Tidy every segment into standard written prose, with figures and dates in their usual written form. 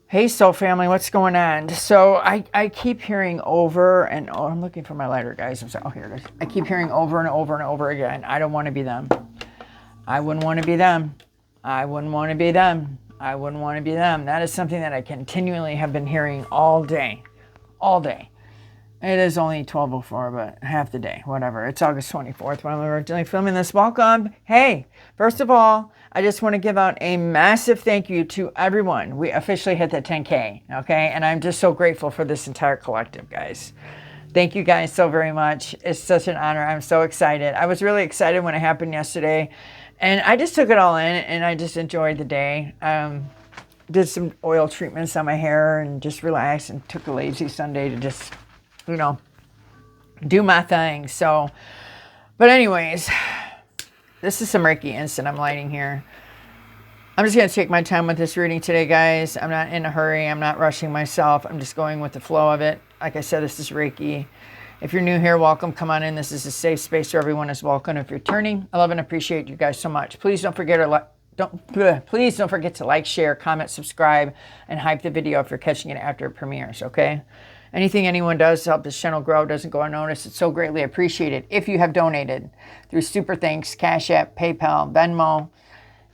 Hey, soul family, what's going on? So I keep hearing over and oh, I'm looking for my lighter, guys. I'm sorry. Oh, here it is. I keep hearing over and over and over again. I don't want to be them. I wouldn't want to be them. I wouldn't want to be them. I wouldn't want to be them. That is something that I continually have been hearing all day. All day. It is only 12:04, but half the day, whatever. It's August 24th when I'm originally filming this. Welcome. Hey, first of all, I just want to give out a massive thank you to everyone. We officially hit the 10K, okay? And I'm just so grateful for this entire collective, guys. Thank you guys so very much. It's such an honor. I'm so excited. I was really excited when it happened yesterday, and I just took it all in, and I just enjoyed the day. Did some oil treatments on my hair and just relaxed and took a lazy Sunday to just do my thing. So, but anyways, this is some Reiki instant I'm lighting here. I'm just going to take my time with this reading today, guys. I'm not in a hurry. I'm not rushing myself. I'm just going with the flow of it. Like I said, this is Reiki. If you're new here, welcome. Come on in. This is a safe space where everyone is welcome. If you're turning, I love and appreciate you guys so much. Please don't forget please don't forget to like, share, comment, subscribe, and hype the video if you're catching it after it premieres, okay? Anything anyone does to help this channel grow doesn't go unnoticed. It's so greatly appreciated. If you have donated through Super Thanks, CashApp, PayPal, Venmo,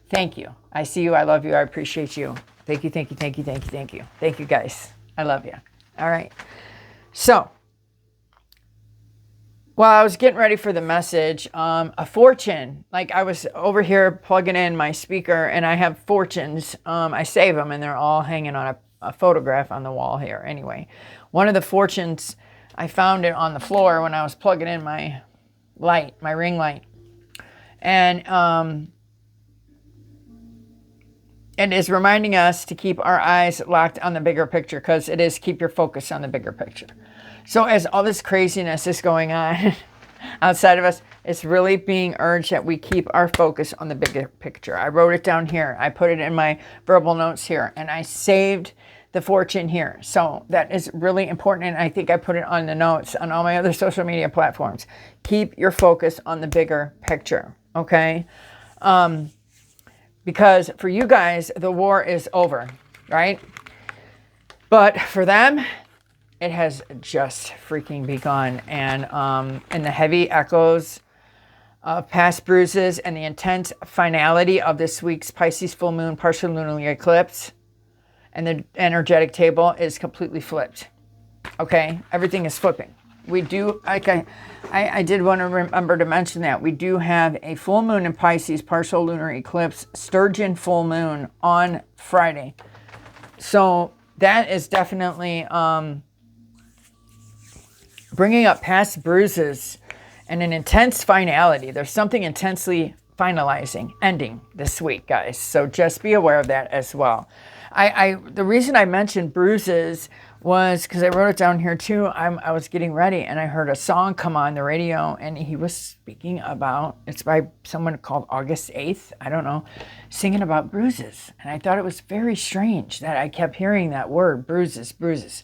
thank you. I see you. I love you. I appreciate you. Thank you, thank you, thank you, thank you, thank you. Thank you, guys. I love you. All right. So, while I was getting ready for the message, a fortune, like I was over here plugging in my speaker and I have fortunes. I save them and they're all hanging on a photograph on the wall here. Anyway, one of the fortunes, I found it on the floor when I was plugging in my light, my ring light. And it is reminding us to keep our eyes locked on the bigger picture, because it is keep your focus on the bigger picture. So as all this craziness is going on outside of us, it's really being urged that we keep our focus on the bigger picture. I wrote it down here. I put it in my verbal notes here, and I saved the fortune here. So that is really important, and I think I put it on the notes on all my other social media platforms. Keep your focus on the bigger picture, okay? Because for you guys, the war is over, right? But for them, it has just freaking begun. And in the heavy echoes of past bruises and the intense finality of this week's Pisces full moon partial lunar eclipse, and the energetic table is completely flipped. Okay? Everything is flipping. We do, like I did want to remember to mention that we do have a full moon in Pisces partial lunar eclipse sturgeon full moon on Friday. So that is definitely bringing up past bruises and an intense finality. There's something intensely finalizing, ending this week, guys. So just be aware of that as well. The reason I mentioned bruises was because I wrote it down here too. I was getting ready and I heard a song come on the radio, and he was speaking about, it's by someone called August 8th, I don't know, singing about bruises. And I thought it was very strange that I kept hearing that word, bruises, bruises.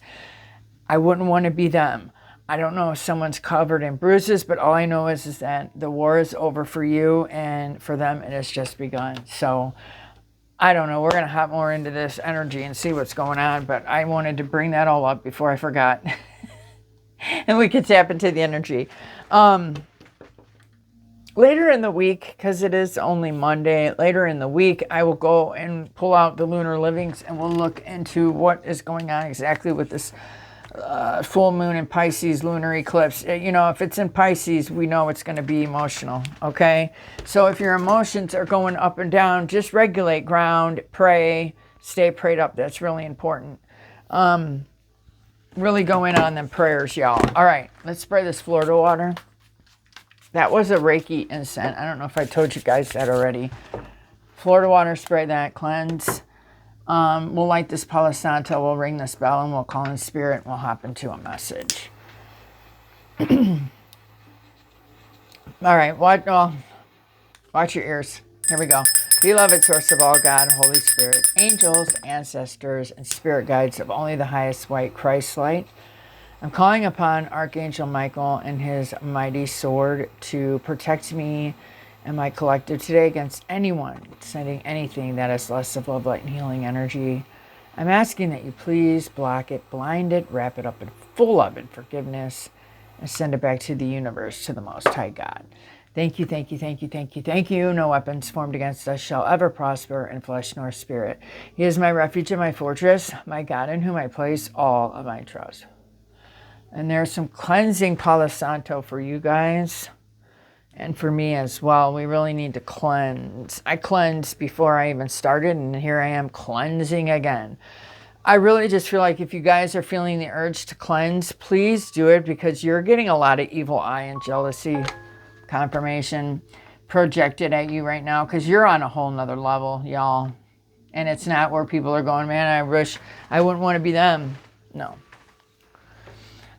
I wouldn't want to be them. I don't know if someone's covered in bruises, but all I know is that the war is over for you, and for them it has just begun. So I don't know. We're going to hop more into this energy and see what's going on, but I wanted to bring that all up before I forgot. And we could tap into the energy. Later in the week, because it is only Monday, later in the week, I will go and pull out the lunar livings and we'll look into what is going on exactly with this full moon in Pisces lunar eclipse. You know, if it's in Pisces, we know it's going to be emotional, okay? So if your emotions are going up and down, just regulate, ground, pray, stay prayed up. That's really important. Really go in on them prayers, y'all. All right, let's spray this Florida water. That was a Reiki incense. I don't know if I told you guys that already. Florida water, spray that, cleanse. We'll light this Palo Santo, we'll ring this bell, and we'll call in spirit, and we'll hop into a message. All right, watch your ears. Here we go. Beloved source of all God, Holy Spirit, angels, ancestors, and spirit guides of only the highest white Christ light, I'm calling upon Archangel Michael and his mighty sword to protect me and my collective today against anyone sending anything that is less of love, light, and healing energy I'm asking that you please block it, blind it, wrap it up in full love and forgiveness, and send it back to the universe, to the Most High God. Thank you, thank you, thank you, thank you, thank you. No weapons formed against us shall ever prosper in flesh nor spirit. He is my refuge and my fortress, my God in whom I place all of my trust. And there's some cleansing Palo Santo for you guys. And for me as well. We really need to cleanse. I cleansed before I even started, and here I am cleansing again. I really just feel like if you guys are feeling the urge to cleanse, please do it, because you're getting a lot of evil eye and jealousy confirmation projected at you right now, because you're on a whole nother level, y'all. And it's not where people are going, man, I wish I wouldn't want to be them. No.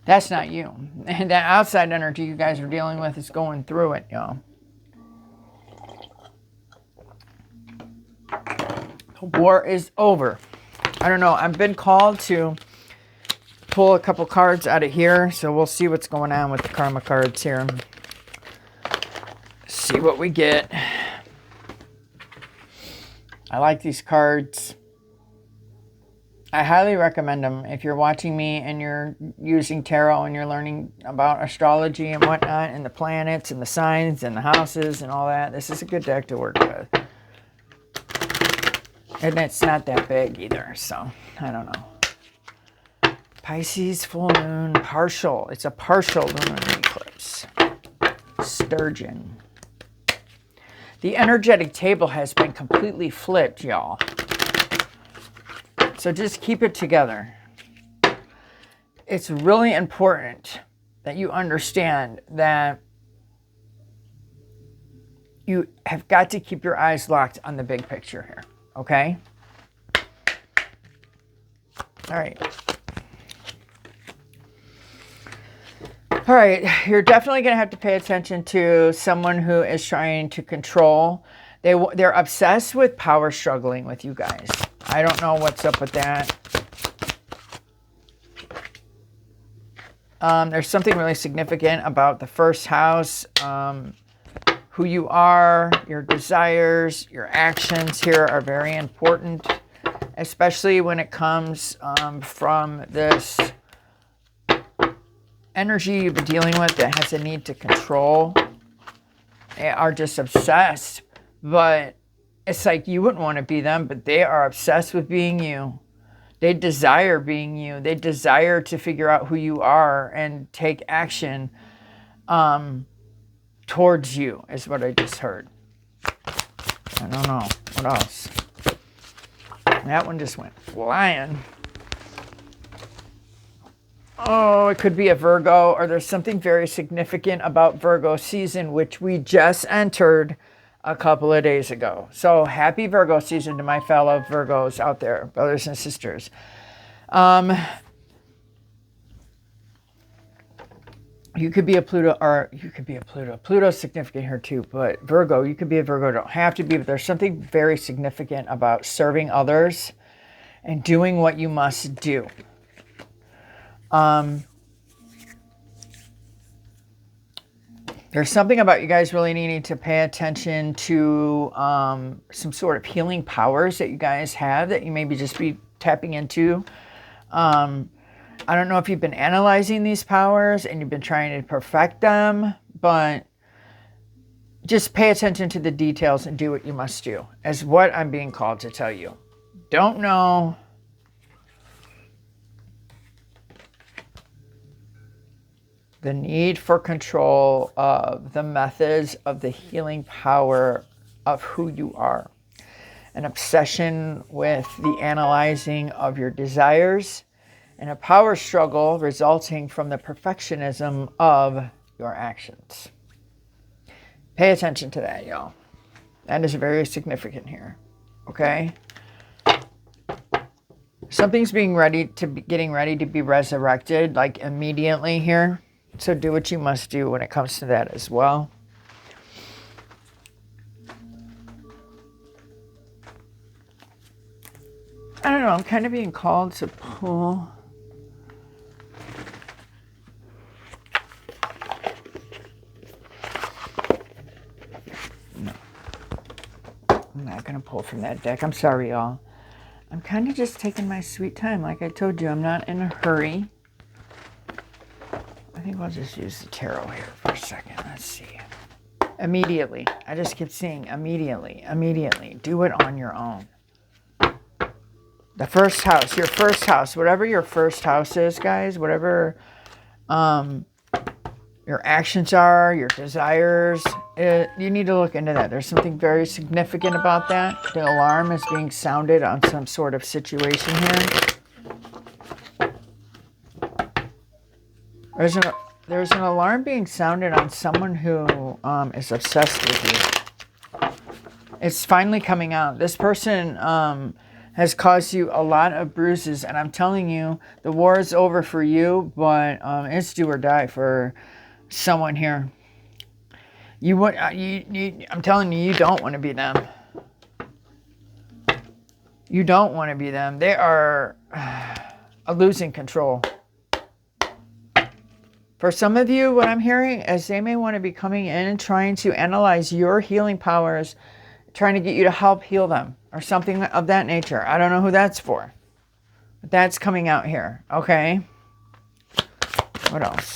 That's not you. And that outside energy you guys are dealing with is going through it, y'all. The war is over. I don't know. I've been called to pull a couple cards out of here, so we'll see what's going on with the karma cards here. See what we get. I like these cards. I highly recommend them. If you're watching me and you're using tarot and you're learning about astrology and whatnot, and the planets and the signs and the houses and all that, this is a good deck to work with. And it's not that big either, so I don't know. Pisces, full moon, partial. It's a partial lunar eclipse. Sturgeon. The energetic table has been completely flipped, y'all. So just keep it together. It's really important that you understand that you have got to keep your eyes locked on the big picture here, okay? All right. All right, you're definitely going to have to pay attention to someone who is trying to control. They're obsessed with power struggling with you guys. I don't know what's up with that. There's something really significant about the first house. Who you are, your desires, your actions here are very important, especially when it comes from this energy you've been dealing with that has a need to control. They are just obsessed, but it's like you wouldn't want to be them, but they are obsessed with being you. They desire being you. They desire to figure out who you are and take action towards you, is what I just heard. I don't know. What else? That one just went flying. Oh, it could be a Virgo, or there's something very significant about Virgo season, which we just entered a couple of days ago. So happy Virgo season to my fellow Virgos out there, brothers and sisters. You could be a Pluto, or you could be a Pluto. Pluto's significant here too, but Virgo, you could be a Virgo. Don't have to be, but there's something very significant about serving others and doing what you must do. There's something about you guys really needing to pay attention to some sort of healing powers that you guys have that you maybe just be tapping into. I don't know if you've been analyzing these powers and you've been trying to perfect them, but just pay attention to the details and do what you must do, is what I'm being called to tell you. Don't know. The need for control of the methods of the healing power of who you are. An obsession with the analyzing of your desires, and a power struggle resulting from the perfectionism of your actions. Pay attention to that, y'all. That is very significant here. Okay? Something's getting ready to be resurrected, like immediately here. So do what you must do when it comes to that as well. I don't know. I'm kind of being called to pull. No. I'm not going to pull from that deck. I'm sorry, y'all. I'm kind of just taking my sweet time. Like I told you, I'm not in a hurry. I think I'll just use the tarot here for a second. Let's see. Immediately. I just keep seeing immediately, immediately. Do it on your own. The first house, your first house, whatever your first house is, guys, whatever your actions are, your desires, you need to look into that. There's something very significant about that. The alarm is being sounded on some sort of situation here. There's an alarm being sounded on someone who is obsessed with you. It's finally coming out. This person has caused you a lot of bruises, and I'm telling you, the war is over for you, but it's do or die for someone here. I'm telling you, you don't want to be them. You don't want to be them. They are losing control. For some of you, what I'm hearing is they may want to be coming in and trying to analyze your healing powers, trying to get you to help heal them or something of that nature. I don't know who that's for, but that's coming out here. Okay. What else?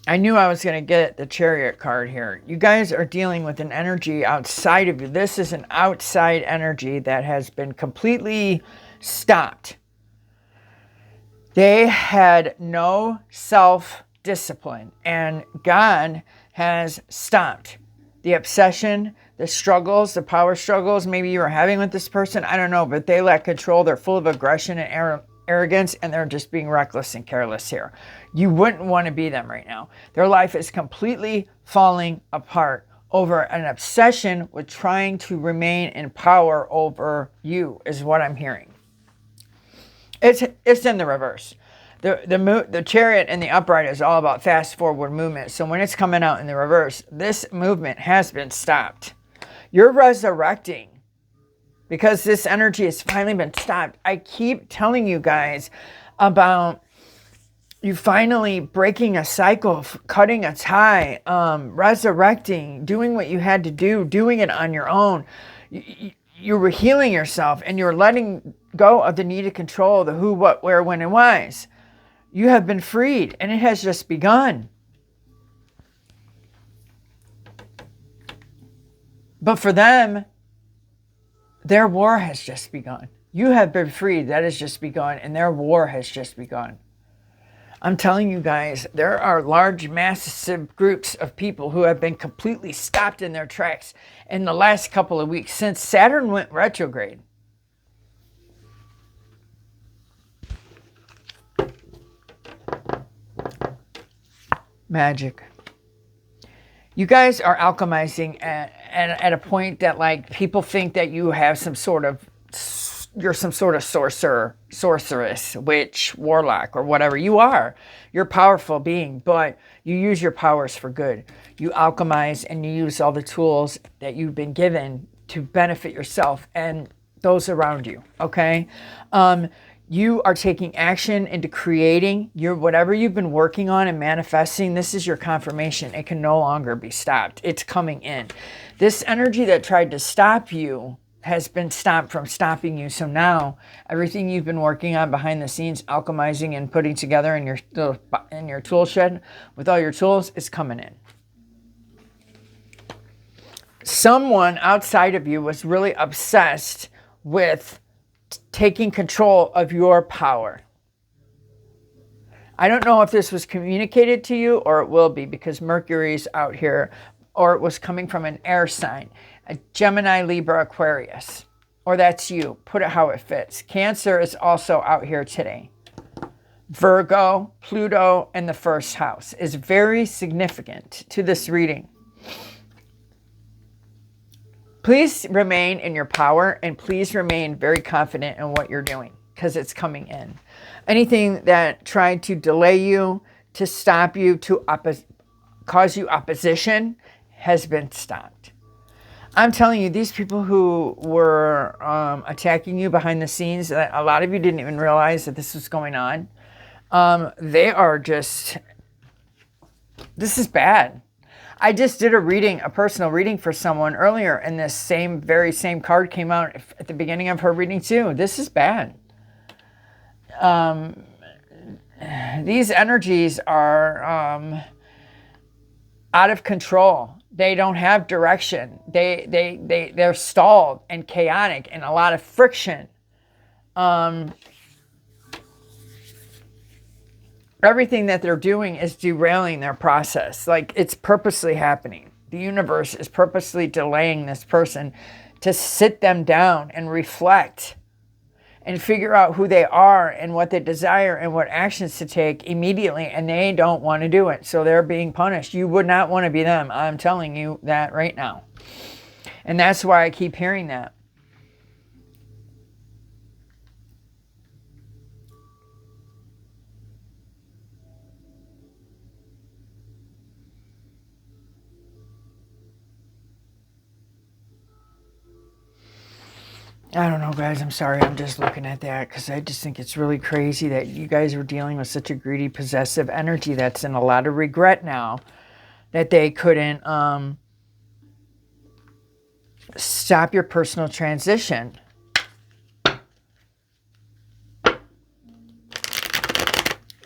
I knew I was going to get the chariot card here. You guys are dealing with an energy outside of you. This is an outside energy that has been completely stopped. They had no self-discipline, and God has stopped the obsession, the struggles, the power struggles maybe you were having with this person. I don't know, but they lack control. They're full of aggression and arrogance, and they're just being reckless and careless here. You wouldn't want to be them right now. Their life is completely falling apart over an obsession with trying to remain in power over you, is what I'm hearing. It's in the reverse. The chariot and the upright is all about fast forward movement. So when it's coming out in the reverse, this movement has been stopped. You're resurrecting because this energy has finally been stopped. I keep telling you guys about you finally breaking a cycle, cutting a tie, resurrecting, doing what you had to do, doing it on your own. You were healing yourself, and you're letting go of the needed control, the who, what, where, when, and whys. You have been freed, and it has just begun. But for them, their war has just begun. You have been freed, that has just begun, and their war has just begun. I'm telling you guys, there are large, massive groups of people who have been completely stopped in their tracks in the last couple of weeks since Saturn went retrograde. Magic. You guys are alchemizing at a point that, like, people think that you have you're some sort of sorcerer, sorceress, witch, warlock, or whatever. You are. You're a powerful being, but you use your powers for good. You alchemize and you use all the tools that you've been given to benefit yourself and those around you, okay? You are taking action into creating whatever you've been working on and manifesting. This is your confirmation. It can no longer be stopped. It's coming in. This energy that tried to stop you has been stopped from stopping you. So now everything you've been working on behind the scenes, alchemizing and putting together in your tool shed with all your tools, is coming in. Someone outside of you was really obsessed with taking control of your power. I don't know if this was communicated to you, or it will be, because Mercury's out here, or it was coming from an air sign, a Gemini, Libra, Aquarius, or that's you. Put it how it fits. Cancer is also out here today. Virgo, Pluto, and the first house is very significant to this reading. Please remain in your power, and please remain very confident in what you're doing, because it's coming in. Anything that tried to delay you, to stop you, to cause you opposition has been stopped. I'm telling you, these people who were attacking you behind the scenes, a lot of you didn't even realize that this was going on. They are just, this is bad. I just did a personal reading for someone earlier, and this very same card came out at the beginning of her reading too. This is bad. These energies are out of control. They don't have direction. They're stalled and chaotic and a lot of friction. Everything that they're doing is derailing their process. Like, it's purposely happening. The universe is purposely delaying this person to sit them down and reflect and figure out who they are and what they desire and what actions to take immediately, and they don't want to do it. So they're being punished. You would not want to be them. I'm telling you that right now. And that's why I keep hearing that. I don't know, guys. I'm sorry. I'm just looking at that because I just think it's really crazy that you guys are dealing with such a greedy, possessive energy that's in a lot of regret now that they couldn't stop your personal transition.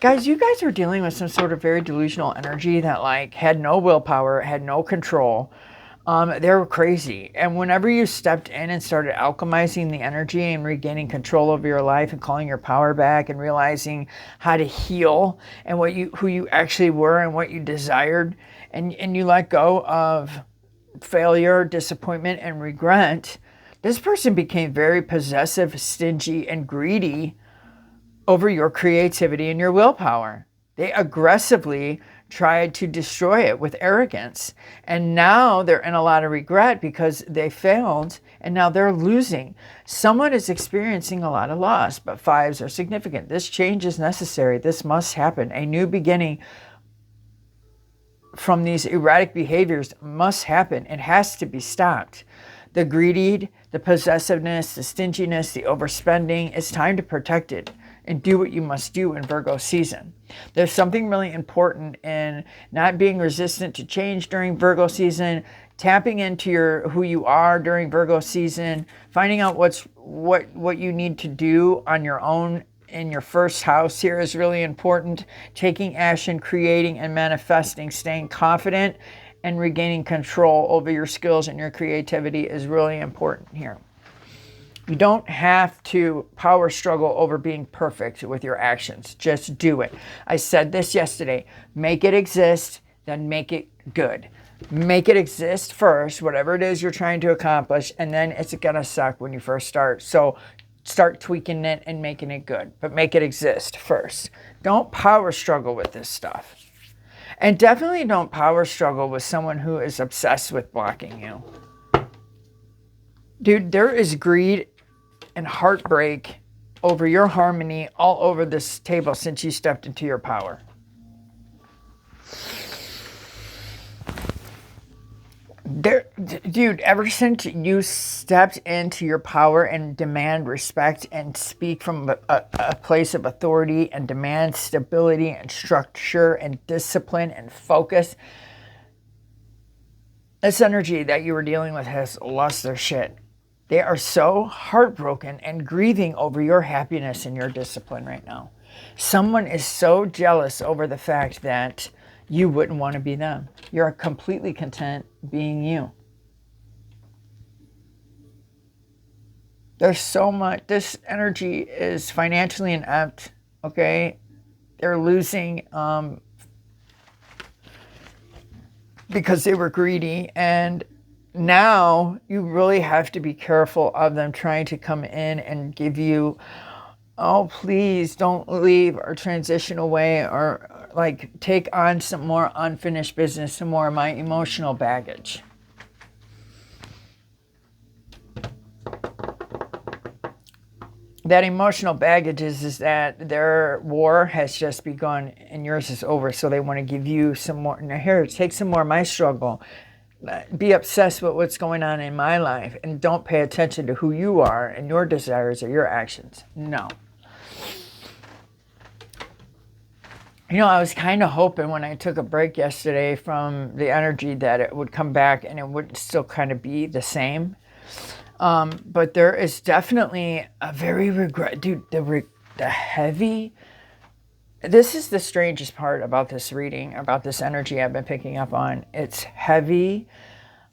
Guys, you guys are dealing with some sort of very delusional energy that like had no willpower, had no control. They were crazy. And whenever you stepped in and started alchemizing the energy and regaining control over your life and calling your power back and realizing how to heal and who you actually were and what you desired, and you let go of failure, disappointment, and regret, this person became very possessive, stingy, and greedy over your creativity and your willpower. They aggressively tried to destroy it with arrogance. And now they're in a lot of regret because they failed and now they're losing. Someone is experiencing a lot of loss, but fives are significant. This change is necessary. This must happen. A new beginning from these erratic behaviors must happen. It has to be stopped. The greed, the possessiveness, the stinginess, the overspending, it's time to protect it and do what you must do in Virgo season. There's something really important in not being resistant to change during Virgo season, tapping into who you are during Virgo season, finding out what you need to do on your own in your first house here is really important. Taking action, creating and manifesting, staying confident and regaining control over your skills and your creativity is really important here. You don't have to power struggle over being perfect with your actions. Just do it. I said this yesterday. Make it exist, then make it good. Make it exist first, whatever it is you're trying to accomplish, and then it's going to suck when you first start. So start tweaking it and making it good, but make it exist first. Don't power struggle with this stuff. And definitely don't power struggle with someone who is obsessed with blocking you. Dude, there is greed and heartbreak over your harmony all over this table since you stepped into your power. Dude, ever since you stepped into your power and demand respect and speak from a place of authority and demand stability and structure and discipline and focus, this energy that you were dealing with has lost their shit. They are so heartbroken and grieving over your happiness and your discipline right now. Someone is so jealous over the fact that you wouldn't want to be them. You're completely content being you. There's so much. This energy is financially inept, okay? They're losing because they were greedy, and now you really have to be careful of them trying to come in and give you, oh, please don't leave or transition away or like take on some more unfinished business, some more of my emotional baggage. That emotional baggage is that their war has just begun and yours is over. So they want to give you some more. Now here, take some more of my struggle. Be obsessed with what's going on in my life and don't pay attention to who you are and your desires or your actions. No. You know, I was kind of hoping when I took a break yesterday from the energy that it would come back and it would still kind of be the same. But there is definitely a very regret, dude, the heavy. This is the strangest part about this reading, about this energy I've been picking up on. It's heavy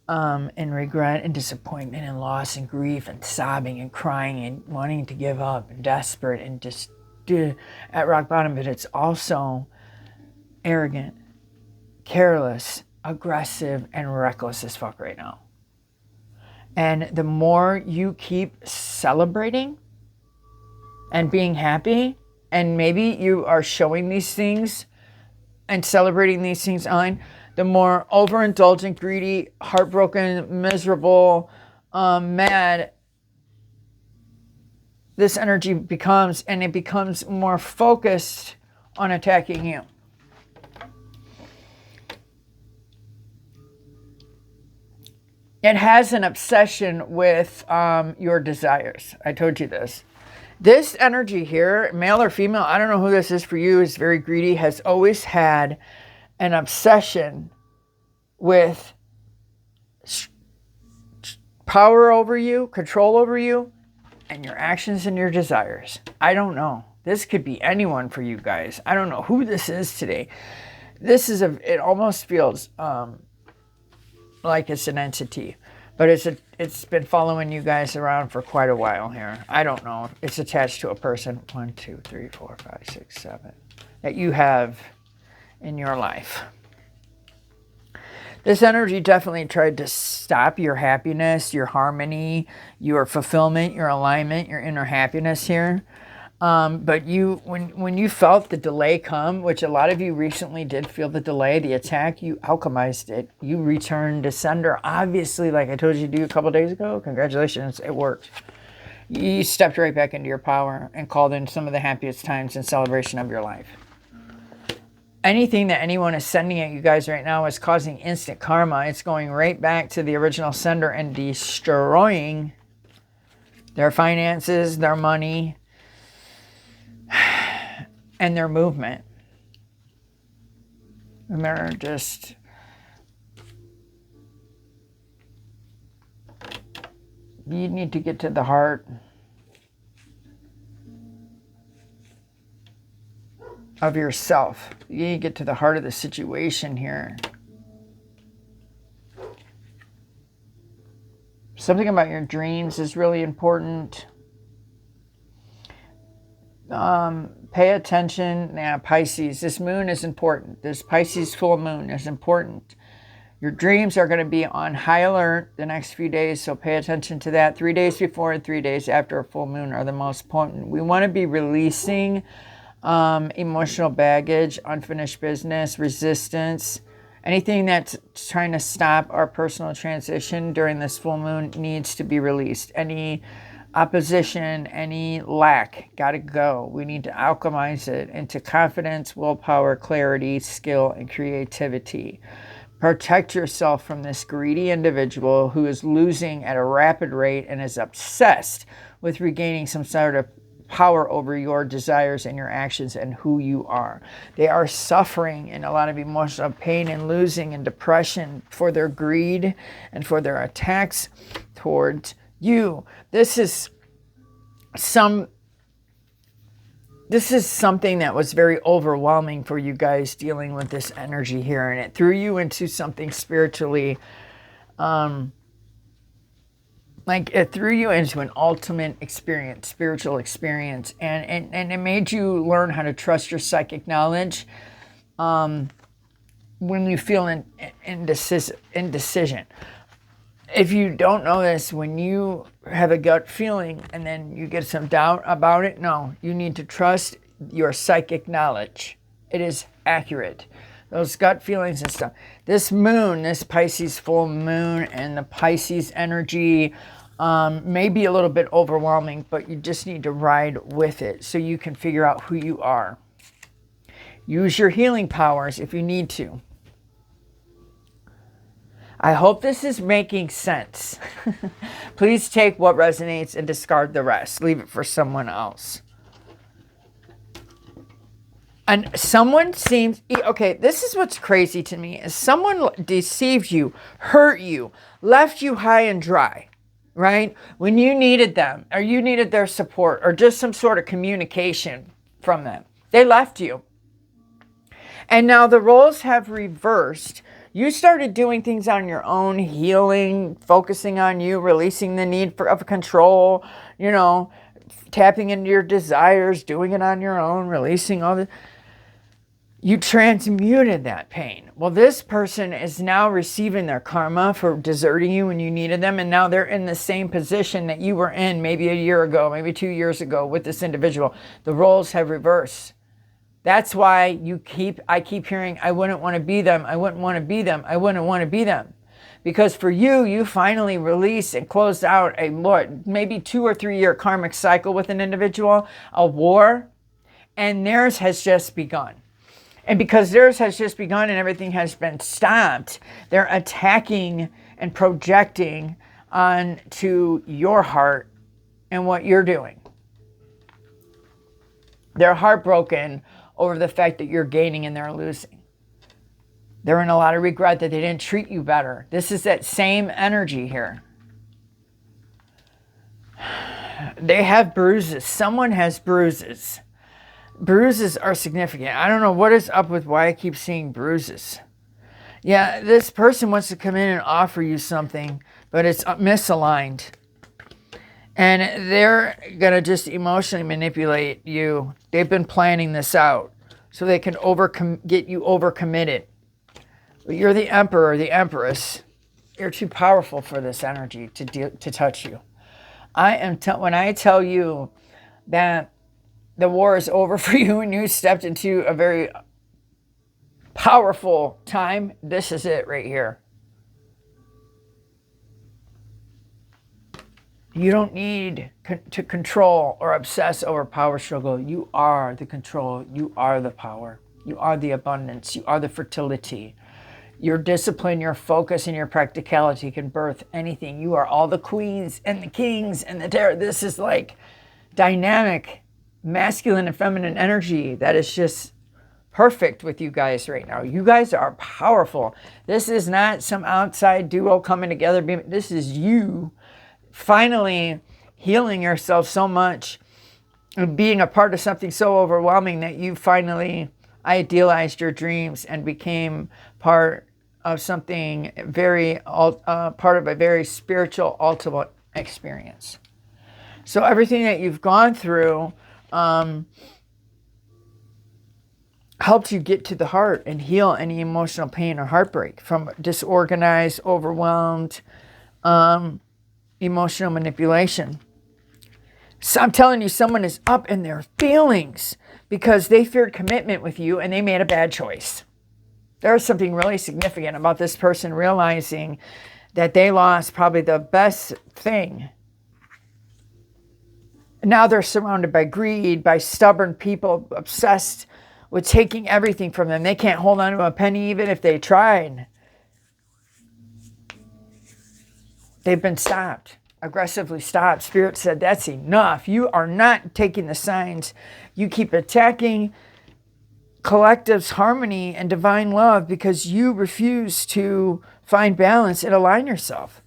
and regret and disappointment and loss and grief and sobbing and crying and wanting to give up and desperate and just at rock bottom. But it's also arrogant, careless, aggressive, and reckless as fuck right now. And the more you keep celebrating and being happy, and maybe you are showing these things and celebrating these things on, the more overindulgent, greedy, heartbroken, miserable, mad this energy becomes, and it becomes more focused on attacking you. It has an obsession with your desires. I told you this. This energy here, male or female, I don't know who this is for you, is very greedy, has always had an obsession with power over you, control over you, and your actions and your desires. I don't know. This could be anyone for you guys. I don't know who this is today. It almost feels like it's an entity, but it's been following you guys around for quite a while here. I don't know. It's attached to a person. 1, 2, 3, 4, 5, 6, 7 that you have in your life. This energy definitely tried to stop your happiness, your harmony, your fulfillment, your alignment, your inner happiness here. But when you felt the delay come, which a lot of you recently did feel the delay, the attack, you alchemized it. You returned to sender. Obviously, like I told you to do a couple days ago, congratulations, it worked. You stepped right back into your power and called in some of the happiest times in celebration of your life. Anything that anyone is sending at you guys right now is causing instant karma. It's going right back to the original sender and destroying their finances, their money, and their movement. And they're just... You need to get to the heart of yourself. You need to get to the heart of the situation here. Something about your dreams is really important. Pay attention. Now, Pisces, this moon is important. This Pisces full moon is important. Your dreams are going to be on high alert the next few days, so pay attention to that. 3 days before and 3 days after a full moon are the most potent. We want to be releasing emotional baggage, unfinished business, resistance. Anything that's trying to stop our personal transition during this full moon needs to be released. Any opposition, any lack, gotta go. We need to alchemize it into confidence, willpower, clarity, skill, and creativity. Protect yourself from this greedy individual who is losing at a rapid rate and is obsessed with regaining some sort of power over your desires and your actions and who you are. They are suffering in a lot of emotional pain and losing and depression for their greed and for their attacks towards you. This is something that was very overwhelming for you guys dealing with this energy here, and it threw you into something spiritually like it threw you into an ultimate experience, spiritual experience, and it made you learn how to trust your psychic knowledge when you feel indecision. If you don't know this, when you have a gut feeling and then you get some doubt about it, no, you need to trust your psychic knowledge. It is accurate. Those gut feelings and stuff. This moon, this Pisces full moon and the Pisces energy may be a little bit overwhelming, but you just need to ride with it so you can figure out who you are. Use your healing powers if you need to. I hope this is making sense. Please take what resonates and discard the rest. Leave it for someone else. And someone seems, okay, this is what's crazy to me, is someone deceived you, hurt you, left you high and dry, right? When you needed them, or you needed their support, or just some sort of communication from them. They left you. And now the roles have reversed. You started doing things on your own, healing, focusing on you, releasing the need of control, you know, tapping into your desires, doing it on your own, releasing all the... You transmuted that pain. Well, this person is now receiving their karma for deserting you when you needed them, and now they're in the same position that you were in maybe a year ago, maybe 2 years ago with this individual. The roles have reversed. That's why I keep hearing, I wouldn't want to be them, I wouldn't want to be them, I wouldn't want to be them. Because for you, you finally released and closed out a maybe 2 or 3 year karmic cycle with an individual, a war, and theirs has just begun. And because theirs has just begun and everything has been stopped, they're attacking and projecting onto your heart and what you're doing. They're heartbroken over the fact that you're gaining and they're losing. They're in a lot of regret that they didn't treat you better. This is that same energy here. They have bruises. Someone has bruises. Bruises are significant. I don't know what is up with why I keep seeing bruises. Yeah, this person wants to come in and offer you something, but it's misaligned. And they're going to just emotionally manipulate you. They've been planning this out so they can get you overcommitted. But you're the emperor or the empress. You're too powerful for this energy to touch you. When I tell you that the war is over for you and you stepped into a very powerful time, this is it right here. You don't need to control or obsess over power struggle. You are the control. You are the power. You are the abundance. You are the fertility. Your discipline, your focus, and your practicality can birth anything. You are all the queens and the kings and the terror. This is like dynamic, masculine and feminine energy that is just perfect with you guys right now. You guys are powerful. This is not some outside duo coming together. This is you finally healing yourself so much and being a part of something so overwhelming that you finally idealized your dreams and became part of something part of a very spiritual ultimate experience. So everything that you've gone through helped you get to the heart and heal any emotional pain or heartbreak from disorganized, overwhelmed, emotional manipulation. So I'm telling you, someone is up in their feelings because they feared commitment with you and they made a bad choice. There's something really significant about this person realizing that they lost probably the best thing. Now they're surrounded by greed, by stubborn people obsessed with taking everything from them. They can't hold on to a penny even if they tried. They've been stopped, aggressively stopped. Spirit said, that's enough. You are not taking the signs. You keep attacking collective's harmony and divine love because you refuse to find balance and align yourself.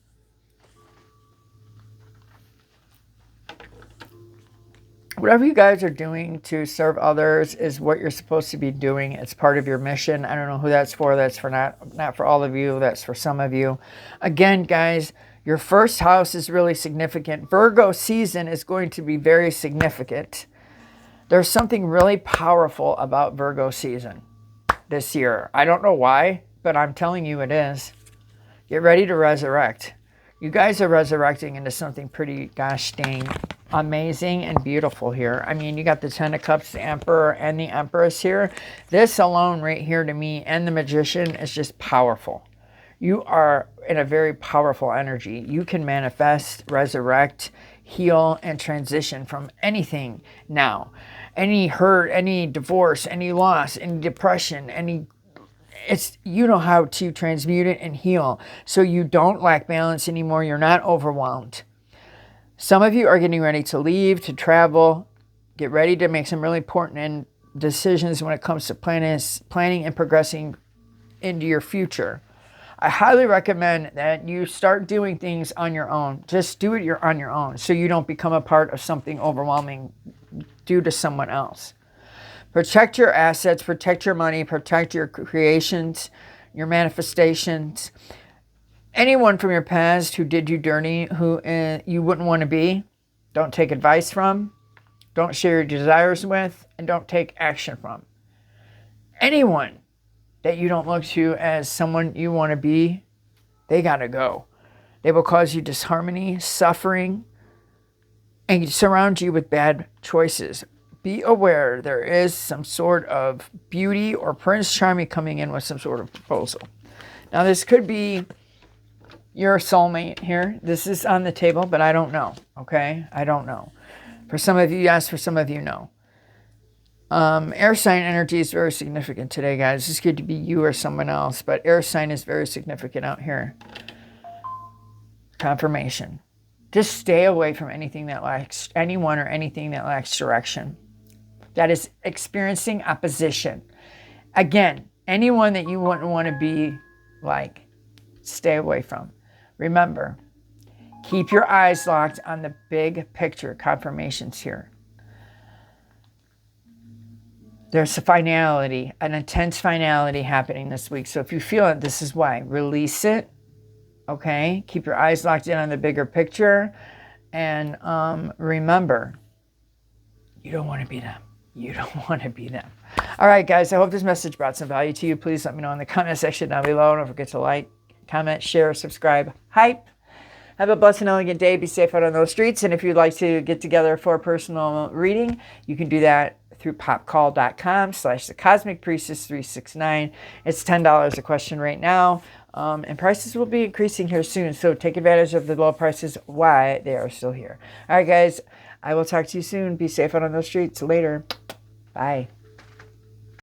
Whatever you guys are doing to serve others is what you're supposed to be doing. It's part of your mission. I don't know who that's for. That's for not for all of you. That's for some of you. Again, guys, your first house is really significant. Virgo season is going to be very significant. There's something really powerful about Virgo season this year. I don't know why, but I'm telling you it is. Get ready to resurrect. You guys are resurrecting into something pretty gosh dang amazing and beautiful here. I mean, you got the Ten of Cups, the Emperor, and the Empress here. This alone right here to me and the Magician is just powerful. You are in a very powerful energy. You can manifest, resurrect, heal, and transition from anything now. Any hurt, any divorce, any loss, any depression, you know how to transmute it and heal so you don't lack balance anymore. You're not overwhelmed. Some of you are getting ready to leave, to travel, get ready to make some really important and decisions when it comes to planning and progressing into your future. I highly recommend that you start doing things on your own. Just do it on your own so you don't become a part of something overwhelming due to someone else. Protect your assets, protect your money, protect your creations, your manifestations. Anyone from your past who did you dirty, who you wouldn't want to be, don't take advice from, don't share your desires with, and don't take action from. Anyone that you don't look to as someone you want to be, they got to go. They will cause you disharmony, suffering, and surround you with bad choices. Be aware there is some sort of beauty or Prince Charming coming in with some sort of proposal. Now, this could be your soulmate here. This is on the table, but I don't know, okay? I don't know. For some of you, yes. For some of you, no. Air sign energy is very significant today, guys. This could be you or someone else, but air sign is very significant out here. Confirmation. Just stay away from anything that lacks, anyone or anything that lacks direction. That is experiencing opposition. Again, anyone that you wouldn't want to be like, stay away from. Remember, keep your eyes locked on the big picture. Confirmations here. There's a finality, an intense finality happening this week. So if you feel it, this is why. Release it, okay? Keep your eyes locked in on the bigger picture. And remember, you don't want to be them. You don't want to be them. All right, guys, I hope this message brought some value to you. Please let me know in the comment section down below. Don't forget to like, comment, share, subscribe, hype. Have a blessed and elegant day. Be safe out on those streets. And if you'd like to get together for a personal reading, you can do that through popcall.com/thecosmicpriestess369. It's $10 a question right now. And prices will be increasing here soon. So take advantage of the low prices while they are still here. All right, guys. I will talk to you soon. Be safe out on those streets. Later. Bye.